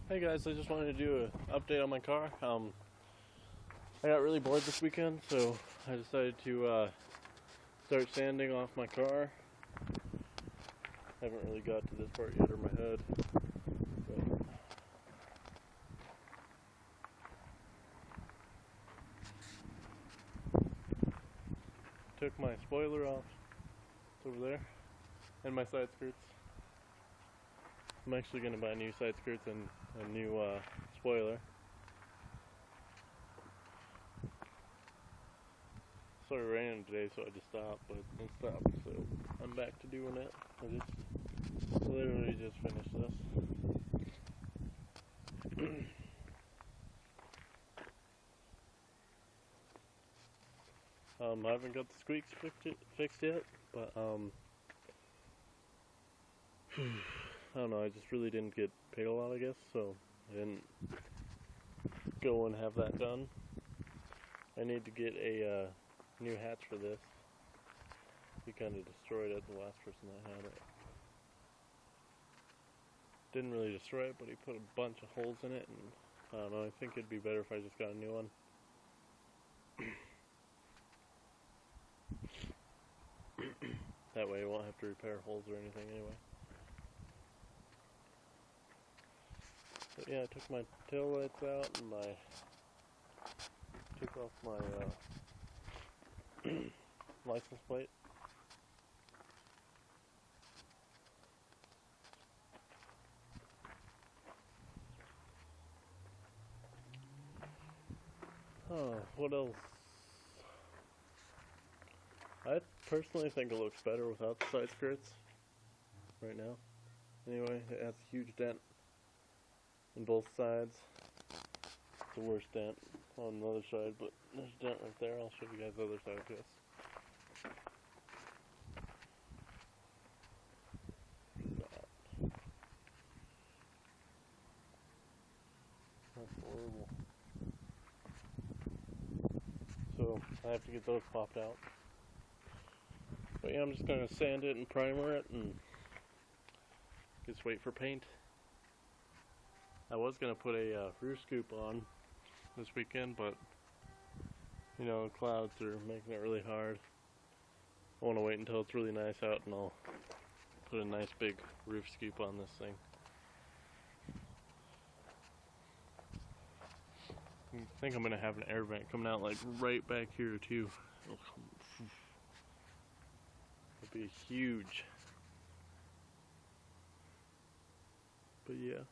Hey guys, I just wanted to do an update on my car. I got really bored this weekend, so I decided to start sanding off my car. Haven't really got to this part yet, or my hood. But took my spoiler off. It's over there, and my side skirts. I'm actually going to buy new side skirts and a new spoiler. Started raining today, so I just stopped, but it stopped, so I'm back to doing it. I just literally just finished this. I haven't got the squeaks fixed yet, but I don't know, I just really didn't get paid a lot, I guess, so I didn't go and have that done. I need to get a new hatch for this. He kind of destroyed it, the last person that had it. Didn't really destroy it, but he put a bunch of holes in it, and I don't know, I think it'd be better if I just got a new one. That way I won't have to repair holes or anything anyway. But yeah, I took my tail lights out and took off my license plate. Oh, what else? I personally think it looks better without the side skirts right now. Anyway, it has a huge dent on both sides. It's the worst dent on the other side, but there's a dent right there. I'll show you guys the other side of this. That's horrible. So I have to get those popped out. But yeah, I'm just going to sand it and primer it and just wait for paint. I was going to put a rear scoop on this weekend, but you know, clouds are making it really hard. I want to wait until it's really nice out and I'll put a nice big roof scoop on this thing. I think I'm going to have an air vent coming out like right back here too. It'd be huge. But yeah.